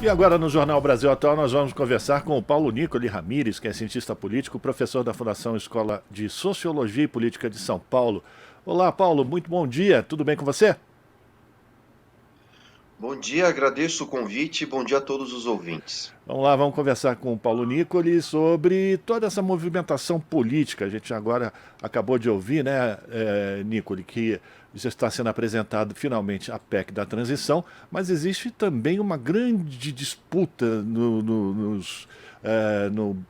E agora no Jornal Brasil Atual nós vamos conversar com o Paulo Nicoli Ramires, que é cientista político, professor da Fundação Escola de Sociologia e Política de São Paulo. Olá, Paulo, muito bom dia, tudo bem com você? Bom dia, agradeço o convite. Bom dia a todos os ouvintes. Vamos lá, vamos conversar com o Paulo Nicoli sobre toda essa movimentação política. A gente agora acabou de ouvir, né, Nicoli, que já está sendo apresentado finalmente a PEC da transição, mas existe também uma grande disputa no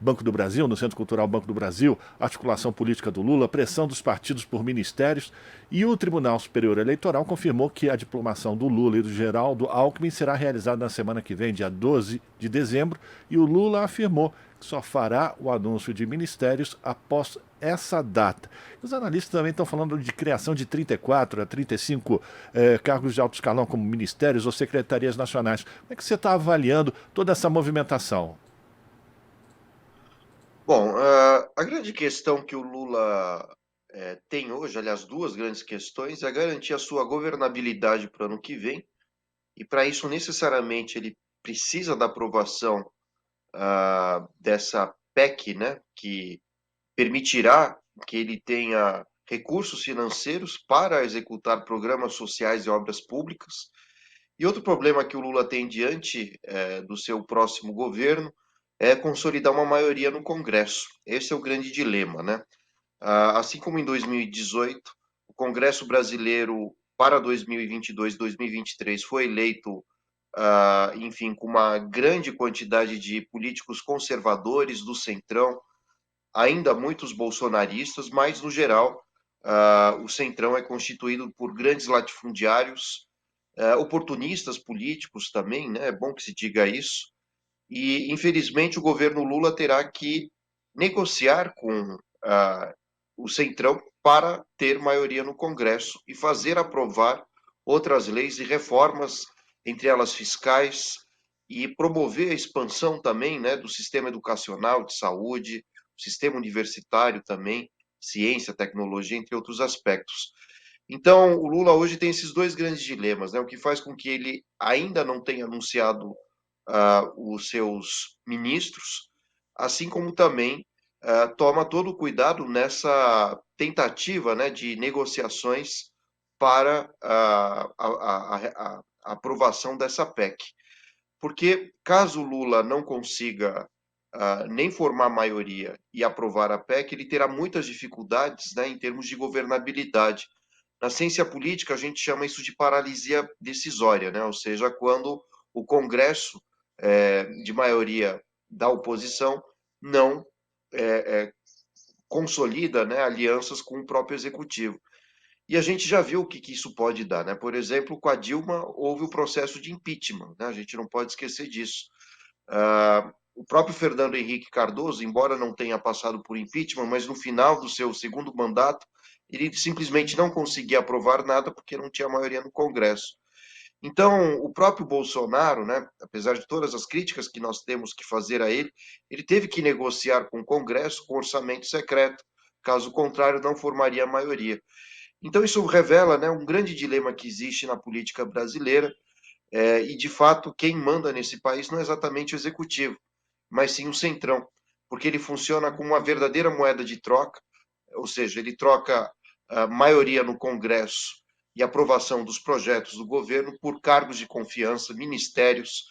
Banco do Brasil, no Centro Cultural Banco do Brasil, articulação política do Lula, pressão dos partidos por ministérios, e o Tribunal Superior Eleitoral confirmou que a diplomação do Lula e do Geraldo Alckmin será realizada na semana que vem, dia 12 de dezembro, e o Lula afirmou que só fará o anúncio de ministérios após essa data. Os analistas também estão falando de criação de 34 a 35 cargos de alto escalão como ministérios ou secretarias nacionais. Como é que você está avaliando toda essa movimentação? Bom, a grande questão que o Lula tem hoje, aliás, duas grandes questões, é garantir a sua governabilidade para o ano que vem, e para isso, necessariamente, ele precisa da aprovação dessa PEC, né, que permitirá que ele tenha recursos financeiros para executar programas sociais e obras públicas. E outro problema que o Lula tem diante do seu próximo governo é consolidar uma maioria no Congresso. Esse é o grande dilema, né? Assim como em 2018, o Congresso brasileiro para 2022, 2023 foi eleito, enfim, com uma grande quantidade de políticos conservadores do centrão, ainda muitos bolsonaristas, mas no geral o centrão é constituído por grandes latifundiários, oportunistas políticos também, né? É bom que se diga isso. E, infelizmente, o governo Lula terá que negociar com o Centrão para ter maioria no Congresso e fazer aprovar outras leis e reformas, entre elas fiscais, e promover a expansão também, né, do sistema educacional, de saúde, sistema universitário também, ciência, tecnologia, entre outros aspectos. Então, o Lula hoje tem esses dois grandes dilemas, né? O que faz com que ele ainda não tenha anunciado os seus ministros, assim como também toma todo o cuidado nessa tentativa, né, de negociações para a aprovação dessa PEC. Porque caso o Lula não consiga nem formar maioria e aprovar a PEC, ele terá muitas dificuldades, né, em termos de governabilidade. Na ciência política, a gente chama isso de paralisia decisória, né? Ou seja, quando o Congresso, de maioria da oposição, não é, consolida, né, alianças com o próprio executivo. E a gente já viu o que isso pode dar, né? Por exemplo, com a Dilma houve o processo de impeachment, né? A gente não pode esquecer disso. O próprio Fernando Henrique Cardoso, embora não tenha passado por impeachment, mas no final do seu segundo mandato, ele simplesmente não conseguia aprovar nada porque não tinha maioria no Congresso. Então, o próprio Bolsonaro, né, apesar de todas as críticas que nós temos que fazer a ele, ele teve que negociar com o Congresso com orçamento secreto. Caso contrário, não formaria a maioria. Então, isso revela, né, um grande dilema que existe na política brasileira, e, de fato, quem manda nesse país não é exatamente o executivo, mas sim o centrão, porque ele funciona como uma verdadeira moeda de troca, ou seja, ele troca a maioria no Congresso e aprovação dos projetos do governo por cargos de confiança, ministérios.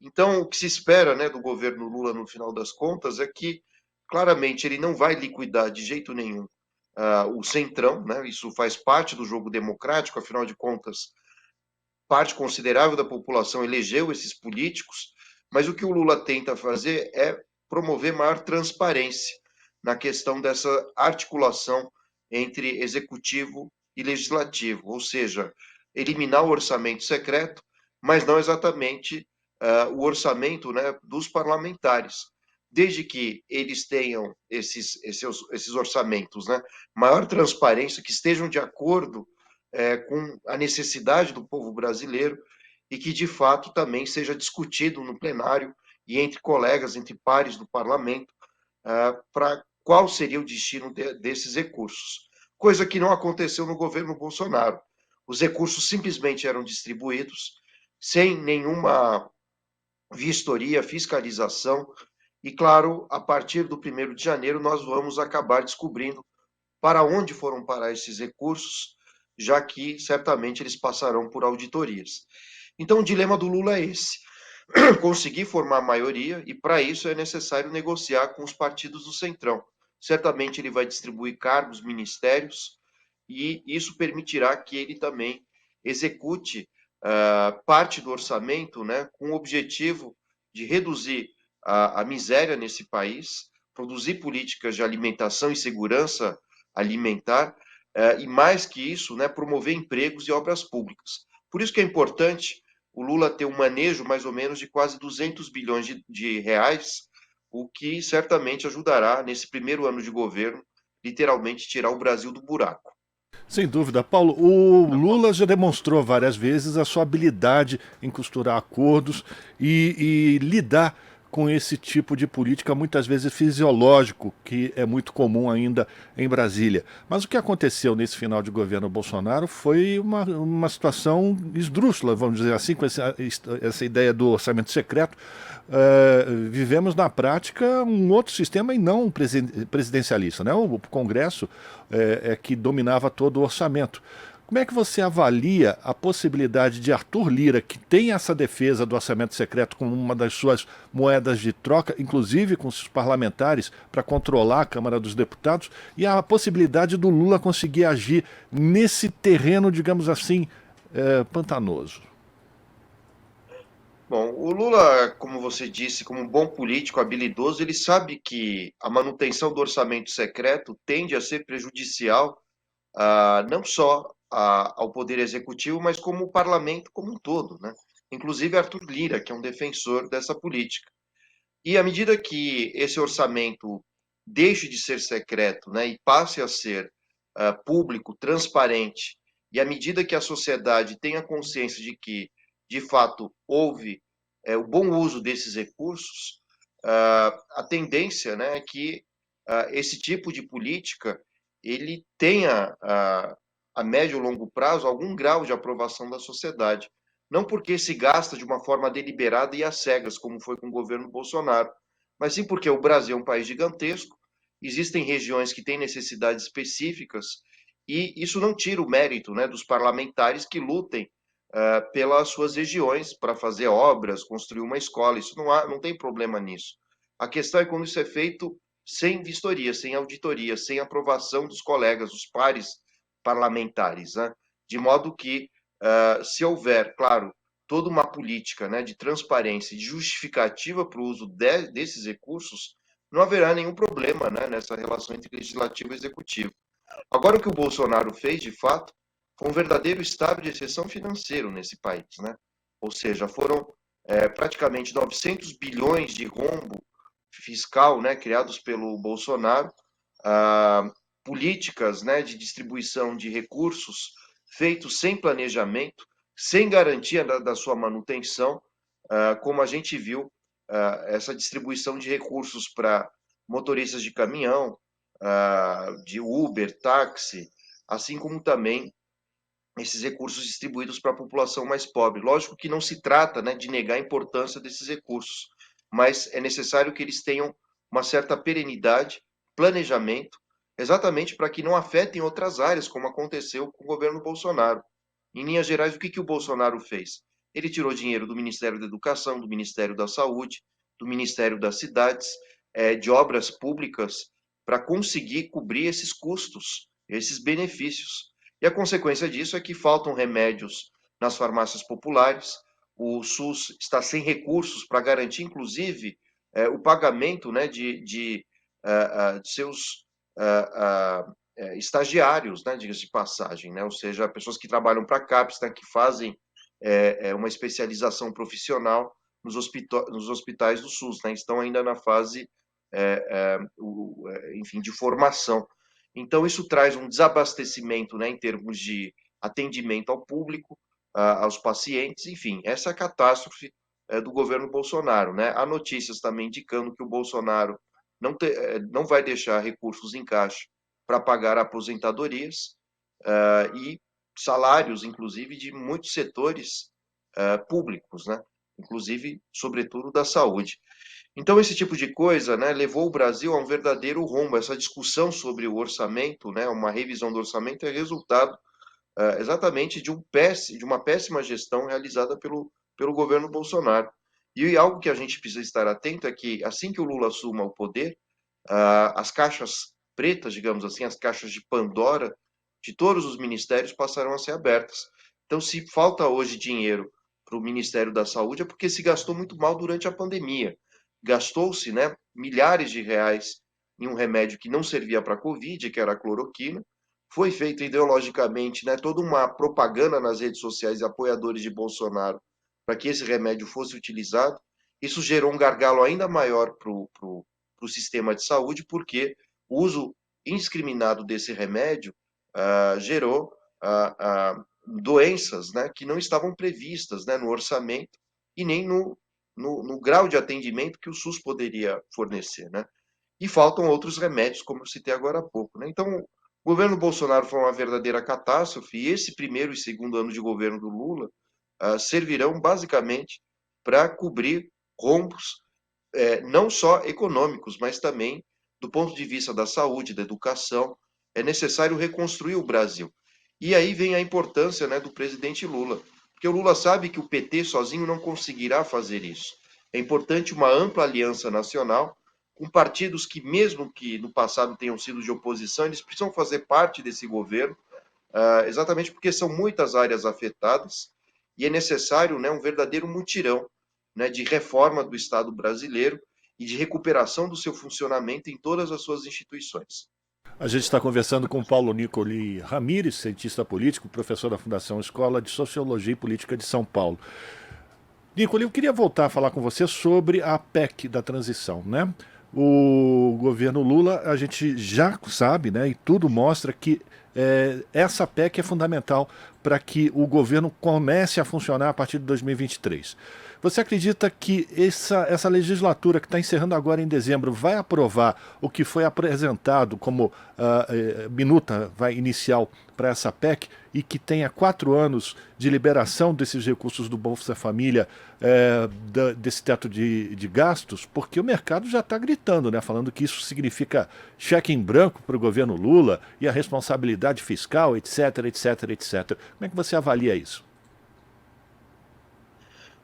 Então, o que se espera, né, do governo Lula no final das contas é que, claramente, ele não vai liquidar de jeito nenhum o centrão, né? Isso faz parte do jogo democrático, afinal de contas, parte considerável da população elegeu esses políticos, mas o que o Lula tenta fazer é promover maior transparência na questão dessa articulação entre executivo e legislativo, ou seja, eliminar o orçamento secreto, mas não exatamente o orçamento, né, dos parlamentares. Desde que eles tenham esses orçamentos, né, maior transparência, que estejam de acordo com a necessidade do povo brasileiro e que, de fato, também seja discutido no plenário e entre colegas, entre pares do parlamento, para qual seria o destino desses recursos. Coisa que não aconteceu no governo Bolsonaro. Os recursos simplesmente eram distribuídos sem nenhuma vistoria, fiscalização, e claro, a partir do 1º de janeiro nós vamos acabar descobrindo para onde foram parar esses recursos, já que certamente eles passarão por auditorias. Então o dilema do Lula é esse: conseguir formar maioria, e para isso é necessário negociar com os partidos do Centrão. Certamente ele vai distribuir cargos, ministérios, e isso permitirá que ele também execute parte do orçamento, né, com o objetivo de reduzir a miséria nesse país, produzir políticas de alimentação e segurança alimentar, e mais que isso, né, promover empregos e obras públicas. Por isso que é importante o Lula ter um manejo mais ou menos de quase 200 bilhões de reais, o que certamente ajudará, nesse primeiro ano de governo, literalmente tirar o Brasil do buraco. Sem dúvida. Paulo, o Lula já demonstrou várias vezes a sua habilidade em costurar acordos e lidar com esse tipo de política, muitas vezes fisiológico, que é muito comum ainda em Brasília. Mas o que aconteceu nesse final de governo Bolsonaro foi uma situação esdrúxula, vamos dizer assim, com essa ideia do orçamento secreto. Vivemos na prática um outro sistema e não um presidencialista, né? O Congresso é que dominava todo o orçamento. Como é que você avalia a possibilidade de Arthur Lira, que tem essa defesa do orçamento secreto como uma das suas moedas de troca, inclusive com os parlamentares, para controlar a Câmara dos Deputados, e a possibilidade do Lula conseguir agir nesse terreno, digamos assim, pantanoso? Bom, o Lula, como você disse, como um bom político habilidoso, ele sabe que a manutenção do orçamento secreto tende a ser prejudicial, não só ao Poder Executivo, mas como o parlamento como um todo, né? Inclusive Arthur Lira, que é um defensor dessa política. E à medida que esse orçamento deixe de ser secreto, né, e passe a ser público, transparente, e à medida que a sociedade tenha consciência de que, de fato, houve o bom uso desses recursos, a tendência, né, é que esse tipo de política ele tenha a médio e longo prazo algum grau de aprovação da sociedade. Não porque se gasta de uma forma deliberada e às cegas, como foi com o governo Bolsonaro, mas sim porque o Brasil é um país gigantesco, existem regiões que têm necessidades específicas, e isso não tira o mérito, né, dos parlamentares que lutem pelas suas regiões para fazer obras, construir uma escola. Isso não tem problema nisso. A questão é quando isso é feito sem vistoria, sem auditoria, sem aprovação dos colegas, dos pares parlamentares, né? De modo que, se houver, claro, toda uma política, né, de transparência e de justificativa para o uso desses recursos, não haverá nenhum problema, né, nessa relação entre legislativo e executivo. Agora, o que o Bolsonaro fez, de fato, foi um verdadeiro estado de exceção financeiro nesse país, né? Ou seja, foram praticamente 900 bilhões de rombo fiscal, né, criados pelo Bolsonaro, políticas, né, de distribuição de recursos feitos sem planejamento, sem garantia da sua manutenção, como a gente viu, essa distribuição de recursos para motoristas de caminhão, de Uber, táxi, assim como também esses recursos distribuídos para a população mais pobre. Lógico que não se trata, né, de negar a importância desses recursos, mas é necessário que eles tenham uma certa perenidade, planejamento, exatamente para que não afetem outras áreas, como aconteceu com o governo Bolsonaro. Em linhas gerais, o que o Bolsonaro fez? Ele tirou dinheiro do Ministério da Educação, do Ministério da Saúde, do Ministério das Cidades, de obras públicas, para conseguir cobrir esses custos, esses benefícios. E a consequência disso é que faltam remédios nas farmácias populares, o SUS está sem recursos para garantir, inclusive, o pagamento, né, de seus estagiários, né, diga-se de passagem, né, ou seja, pessoas que trabalham para a CAPES, né, que fazem uma especialização profissional nos hospitais do SUS, né, estão ainda na fase, enfim, de formação. Então, isso traz um desabastecimento, né, em termos de atendimento ao público, aos pacientes, enfim, essa é a catástrofe do governo Bolsonaro, né? Há notícias também indicando que o Bolsonaro não vai deixar recursos em caixa para pagar aposentadorias e salários, inclusive, de muitos setores públicos, né? inclusive, sobretudo, da saúde. Então, esse tipo de coisa, né, levou o Brasil a um verdadeiro rombo. Essa discussão sobre o orçamento, né, uma revisão do orçamento, é resultado exatamente de uma péssima gestão realizada pelo governo Bolsonaro. E algo que a gente precisa estar atento é que, assim que o Lula assuma o poder, as caixas pretas, digamos assim, as caixas de Pandora de todos os ministérios passarão a ser abertas. Então, se falta hoje dinheiro para o Ministério da Saúde, é porque se gastou muito mal durante a pandemia. Gastou-se, né, milhares de reais em um remédio que não servia para a Covid, que era a cloroquina. Foi feita ideologicamente, né, toda uma propaganda nas redes sociais e apoiadores de Bolsonaro para que esse remédio fosse utilizado. Isso gerou um gargalo ainda maior para o sistema de saúde, porque o uso indiscriminado desse remédio gerou doenças, né, que não estavam previstas, né, no orçamento e nem no grau de atendimento que o SUS poderia fornecer, né? E faltam outros remédios, como eu citei agora há pouco, né? Então, o governo Bolsonaro foi uma verdadeira catástrofe e esse primeiro e segundo ano de governo do Lula servirão basicamente para cobrir rombos não só econômicos, mas também do ponto de vista da saúde, da educação. É necessário reconstruir o Brasil. E aí vem a importância, né, do presidente Lula, porque o Lula sabe que o PT sozinho não conseguirá fazer isso. É importante uma ampla aliança nacional com partidos que, mesmo que no passado tenham sido de oposição, eles precisam fazer parte desse governo, exatamente porque são muitas áreas afetadas e é necessário, né, um verdadeiro mutirão, né, de reforma do Estado brasileiro e de recuperação do seu funcionamento em todas as suas instituições. A gente está conversando com Paulo Nicoli Ramires, cientista político, professor da Fundação Escola de Sociologia e Política de São Paulo. Nicoli, eu queria voltar a falar com você sobre a PEC da transição, né? O governo Lula, a gente já sabe, né, e tudo mostra que essa PEC é fundamental para que o governo comece a funcionar a partir de 2023. Você acredita que essa legislatura que está encerrando agora em dezembro vai aprovar o que foi apresentado como minuta inicial para essa PEC e que tenha 4 anos de liberação desses recursos do Bolsa Família, desse teto de gastos? Porque o mercado já está gritando, né, falando que isso significa cheque em branco para o governo Lula e a responsabilidade fiscal, etc, etc, etc. Como é que você avalia isso?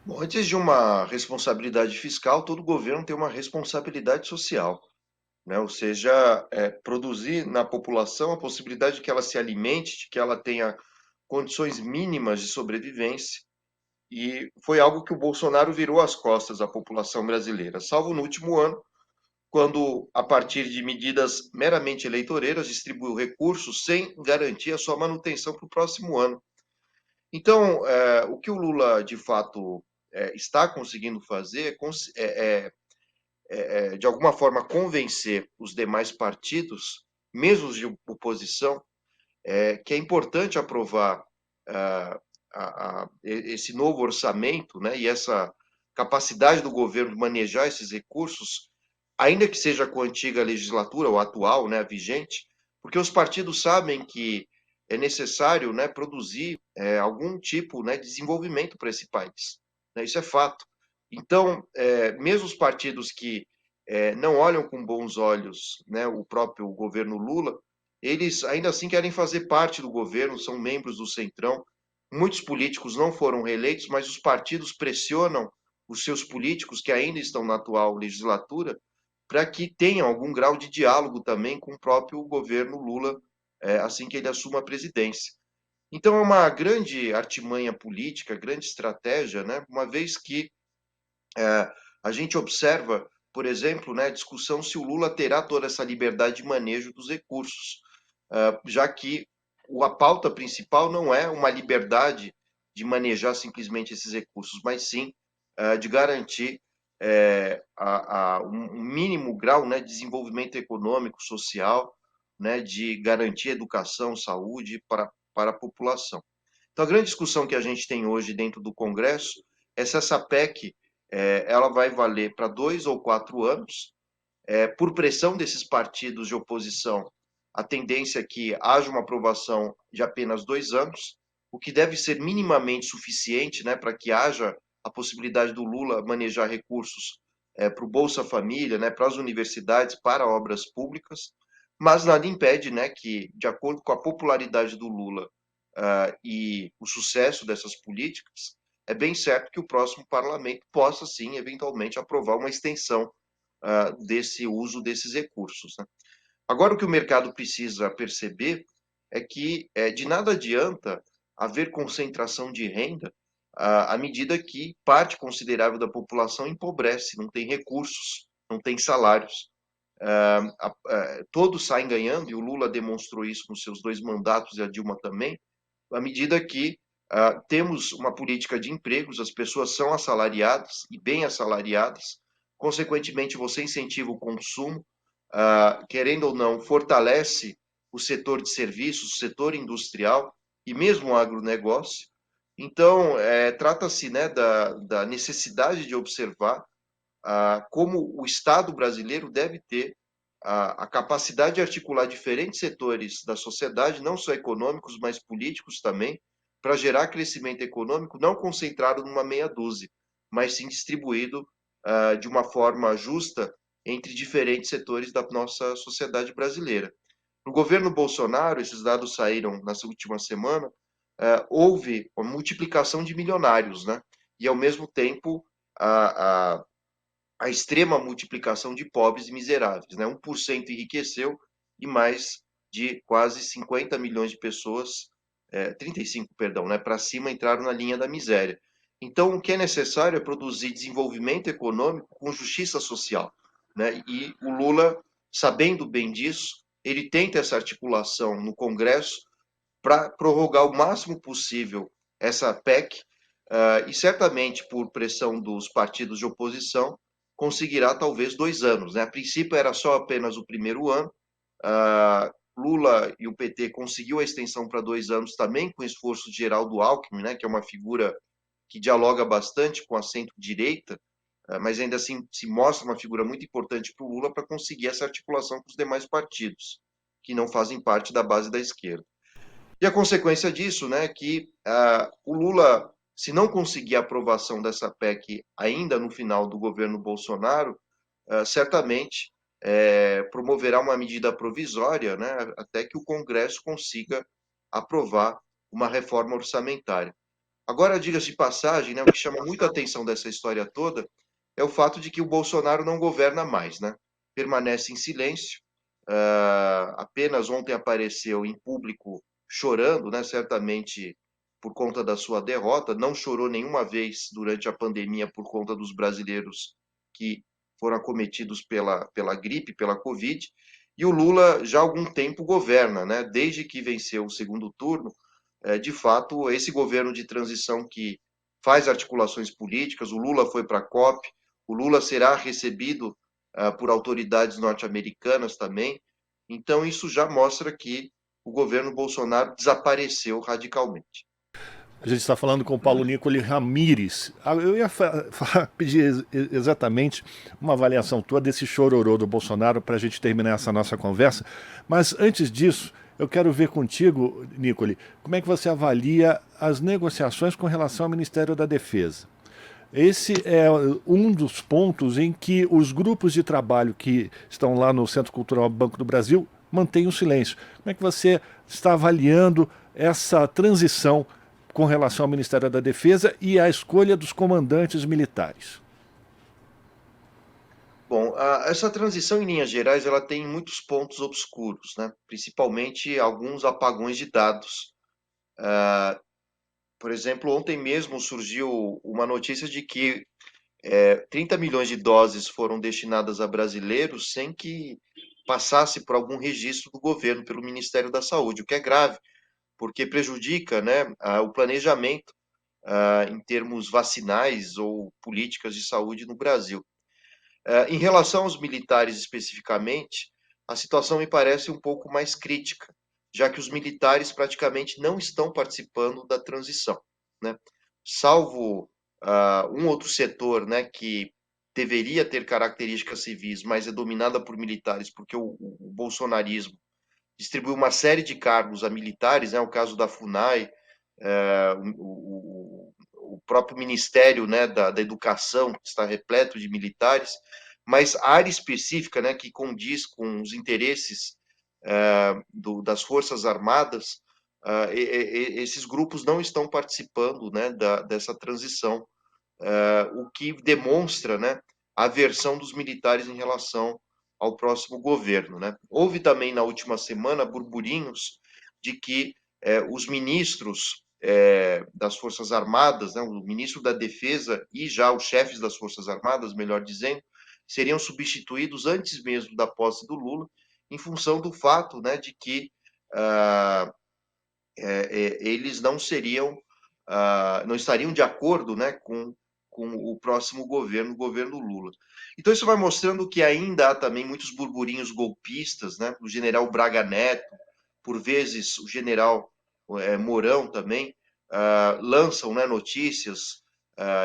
Bom, antes de uma responsabilidade fiscal, todo governo tem uma responsabilidade social, né? Ou seja, produzir na população a possibilidade de que ela se alimente, de que ela tenha condições mínimas de sobrevivência. E foi algo que o Bolsonaro virou as costas à população brasileira, salvo no último ano, quando, a partir de medidas meramente eleitoreiras, distribuiu recursos sem garantir a sua manutenção para o próximo ano. Então, o que o Lula, de fato, está conseguindo fazer de alguma forma, convencer os demais partidos, mesmo os de oposição, que é importante aprovar esse novo orçamento, né, e essa capacidade do governo de manejar esses recursos, ainda que seja com a antiga legislatura, ou atual, né, vigente, porque os partidos sabem que é necessário, né, produzir algum tipo, né, de desenvolvimento para esse país. Né, isso é fato. Então, mesmo os partidos que não olham com bons olhos, né, o próprio governo Lula, eles ainda assim querem fazer parte do governo, são membros do Centrão. Muitos políticos não foram reeleitos, mas os partidos pressionam os seus políticos que ainda estão na atual legislatura para que tenham algum grau de diálogo também com o próprio governo Lula, assim que ele assuma a presidência. Então é uma grande artimanha política, grande estratégia, né? Uma vez que a gente observa, por exemplo, né, a discussão se o Lula terá toda essa liberdade de manejo dos recursos, já que a pauta principal não é uma liberdade de manejar simplesmente esses recursos, mas sim de garantir um mínimo grau, né, de desenvolvimento econômico, social, né, de garantir educação, saúde para a população. Então, a grande discussão que a gente tem hoje dentro do Congresso é se essa PEC ela vai valer para 2 ou 4 anos, por pressão desses partidos de oposição, a tendência é que haja uma aprovação de apenas 2 anos, o que deve ser minimamente suficiente, né, para que haja a possibilidade do Lula manejar recursos para o Bolsa Família, né, para as universidades, para obras públicas, mas nada impede, né, que, de acordo com a popularidade do Lula e o sucesso dessas políticas, é bem certo que o próximo parlamento possa, sim, eventualmente aprovar uma extensão desse uso desses recursos, né? Agora, o que o mercado precisa perceber é que de nada adianta haver concentração de renda à medida que parte considerável da população empobrece, não tem recursos, não tem salários. Todos saem ganhando, e o Lula demonstrou isso nos seus 2 mandatos, e a Dilma também, à medida que temos uma política de empregos, as pessoas são assalariadas e bem assalariadas, consequentemente, você incentiva o consumo, querendo ou não, fortalece o setor de serviços, o setor industrial e mesmo o agronegócio. Então, trata-se, né, da necessidade de observar como o Estado brasileiro deve ter a capacidade de articular diferentes setores da sociedade, não só econômicos, mas políticos também, para gerar crescimento econômico não concentrado numa meia dúzia, mas sim distribuído de uma forma justa entre diferentes setores da nossa sociedade brasileira. No governo Bolsonaro, esses dados saíram nessa última semana, houve uma multiplicação de milionários, né? E, ao mesmo tempo, a extrema multiplicação de pobres e miseráveis, né? 1% enriqueceu e mais de quase 50 milhões de pessoas, 35, perdão, né, para cima entraram na linha da miséria. Então, o que é necessário é produzir desenvolvimento econômico com justiça social, né? E o Lula, sabendo bem disso, ele tenta essa articulação no Congresso para prorrogar o máximo possível essa PEC, e certamente por pressão dos partidos de oposição, conseguirá talvez 2 anos, né? A princípio era só apenas o primeiro ano, Lula e o PT conseguiu a extensão para 2 anos também, com esforço de Geraldo Alckmin, né, que é uma figura que dialoga bastante com a centro-direita, mas ainda assim se mostra uma figura muito importante para o Lula para conseguir essa articulação com os demais partidos, que não fazem parte da base da esquerda. E a consequência disso, né, é que o Lula, se não conseguir a aprovação dessa PEC ainda no final do governo Bolsonaro, certamente promoverá uma medida provisória, né, até que o Congresso consiga aprovar uma reforma orçamentária. Agora, diga-se de passagem, né, o que chama muita atenção dessa história toda é o fato de que o Bolsonaro não governa mais, né? Permanece em silêncio. Apenas ontem apareceu em público chorando, né? Certamente por conta da sua derrota. Não chorou nenhuma vez durante a pandemia por conta dos brasileiros que foram acometidos pela gripe, pela Covid. E o Lula já há algum tempo governa, né? Desde que venceu o segundo turno, de fato, esse governo de transição que faz articulações políticas, o Lula foi para a COP, o Lula será recebido por autoridades norte-americanas também. Então, isso já mostra que o governo Bolsonaro desapareceu radicalmente. A gente está falando com o Paulo Nicoli Ramires. Eu ia pedir exatamente uma avaliação tua desse chororô do Bolsonaro para a gente terminar essa nossa conversa. Mas antes disso, eu quero ver contigo, Nicoli, como é que você avalia as negociações com relação ao Ministério da Defesa. Esse é um dos pontos em que os grupos de trabalho que estão lá no Centro Cultural Banco do Brasil mantêm o silêncio. Como é que você está avaliando essa transição com relação ao Ministério da Defesa e à escolha dos comandantes militares? Bom, essa transição, em linhas gerais, ela tem muitos pontos obscuros, né? Principalmente alguns apagões de dados. Por exemplo, ontem mesmo surgiu uma notícia de que 30 milhões de doses foram destinadas a brasileiros sem que passasse por algum registro do governo, pelo Ministério da Saúde, o que é grave, porque prejudica, né, o planejamento em termos vacinais ou políticas de saúde no Brasil. Em relação aos militares especificamente, a situação me parece um pouco mais crítica, já que os militares praticamente não estão participando da transição, né? Salvo um outro setor, né, que deveria ter características civis, mas é dominada por militares, porque o bolsonarismo distribuiu uma série de cargos a militares, né, o caso da FUNAI, o próprio Ministério, né, da Educação, que está repleto de militares, mas a área específica, né, que condiz com os interesses das Forças Armadas, esses grupos não estão participando, né, dessa transição, o que demonstra, né, a aversão dos militares em relação ao próximo governo, né? Houve também na última semana burburinhos de que os ministros das Forças Armadas, né, o ministro da Defesa e já os chefes das Forças Armadas, melhor dizendo, seriam substituídos antes mesmo da posse do Lula, em função do fato, né, de que eles não seriam, não estariam de acordo, né, com o próximo governo, o governo Lula. Então isso vai mostrando que ainda há também muitos burburinhos golpistas, né, o general Braga Neto, por vezes o general Mourão também, lançam, né, notícias,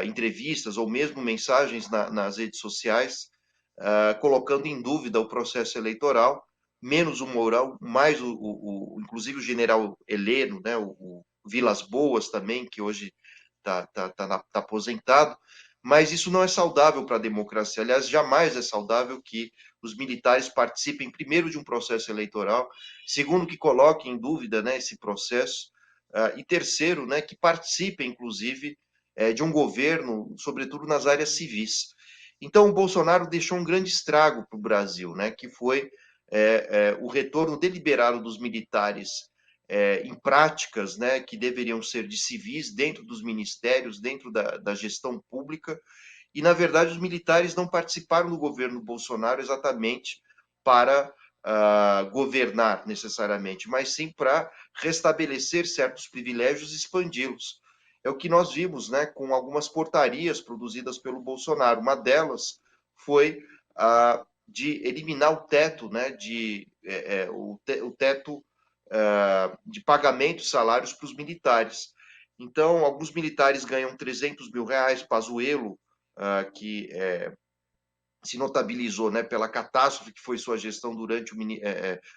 entrevistas ou mesmo mensagens nas redes sociais, colocando em dúvida o processo eleitoral, menos o Mourão, mais inclusive o general Heleno, né, o Vilas Boas também, que hoje está aposentado, mas isso não é saudável para a democracia. Aliás, jamais é saudável que os militares participem, primeiro, de um processo eleitoral, segundo, que coloquem em dúvida, né, esse processo, e terceiro, né, que participem, inclusive, de um governo, sobretudo nas áreas civis. Então, o Bolsonaro deixou um grande estrago para o Brasil, né, que foi o retorno deliberado dos militares em práticas, né, que deveriam ser de civis dentro dos ministérios, dentro da gestão pública, e, na verdade, os militares não participaram do governo Bolsonaro exatamente para governar necessariamente, mas sim para restabelecer certos privilégios e expandi-los. É o que nós vimos, né, com algumas portarias produzidas pelo Bolsonaro. Uma delas foi de eliminar o teto, né, o teto de pagamento de salários para os militares. Então, alguns militares ganham 300 mil reais, Pazuello, que se notabilizou, né, pela catástrofe que foi sua gestão durante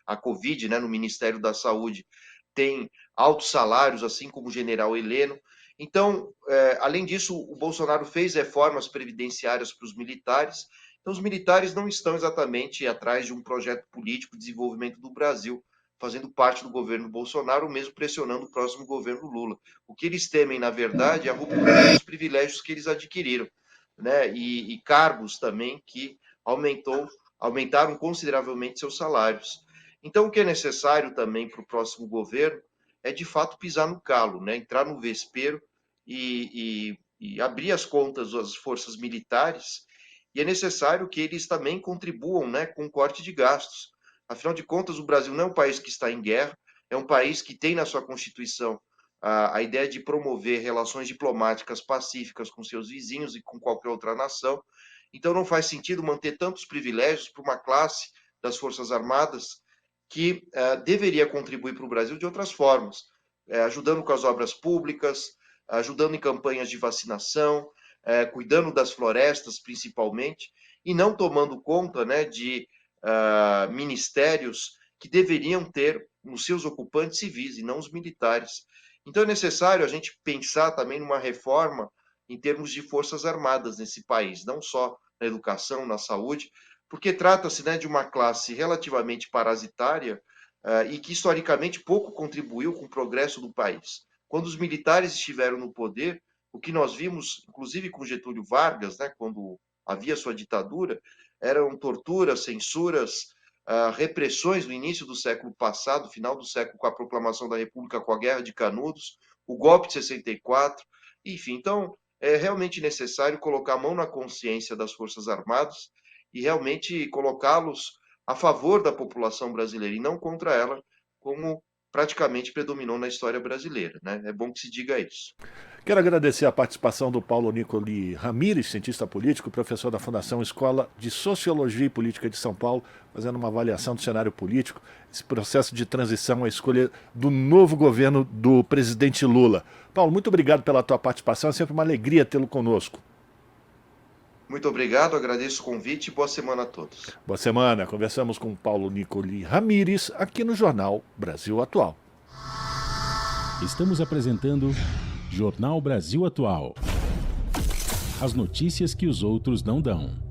a Covid, né, no Ministério da Saúde, tem altos salários, assim como o general Heleno. Então, além disso, o Bolsonaro fez reformas previdenciárias para os militares. Então, os militares não estão exatamente atrás de um projeto político de desenvolvimento do Brasil, fazendo parte do governo Bolsonaro, ou mesmo pressionando o próximo governo Lula. O que eles temem, na verdade, é a ruptura dos privilégios que eles adquiriram, né? E cargos também que aumentaram consideravelmente seus salários. Então, o que é necessário também para o próximo governo é, de fato, pisar no calo, né? Entrar no vespeiro e abrir as contas das forças militares, e é necessário que eles também contribuam, né, com o corte de gastos. Afinal de contas, o Brasil não é um país que está em guerra, é um país que tem na sua Constituição a ideia de promover relações diplomáticas pacíficas com seus vizinhos e com qualquer outra nação. Então, não faz sentido manter tantos privilégios para uma classe das Forças Armadas que deveria contribuir para o Brasil de outras formas, ajudando com as obras públicas, ajudando em campanhas de vacinação, cuidando das florestas, principalmente, e não tomando conta, né, de ministérios que deveriam ter nos seus ocupantes civis e não os militares. Então é necessário a gente pensar também numa reforma em termos de forças armadas nesse país, não só na educação, na saúde, porque trata-se, né, de uma classe relativamente parasitária e que historicamente pouco contribuiu com o progresso do país. Quando os militares estiveram no poder, o que nós vimos, inclusive com Getúlio Vargas, né, quando havia sua ditadura, eram torturas, censuras, repressões no início do século passado, final do século, com a proclamação da República, com a Guerra de Canudos, o golpe de 64, enfim. Então, é realmente necessário colocar a mão na consciência das Forças Armadas e realmente colocá-los a favor da população brasileira e não contra ela, como praticamente predominou na história brasileira, né? É bom que se diga isso. Quero agradecer a participação do Paulo Nicoli Ramires, cientista político, professor da Fundação Escola de Sociologia e Política de São Paulo, fazendo uma avaliação do cenário político, esse processo de transição à escolha do novo governo do presidente Lula. Paulo, muito obrigado pela tua participação, é sempre uma alegria tê-lo conosco. Muito obrigado, agradeço o convite e boa semana a todos. Boa semana, conversamos com Paulo Nicoli Ramires, aqui no Jornal Brasil Atual. Estamos apresentando Jornal Brasil Atual. As notícias que os outros não dão.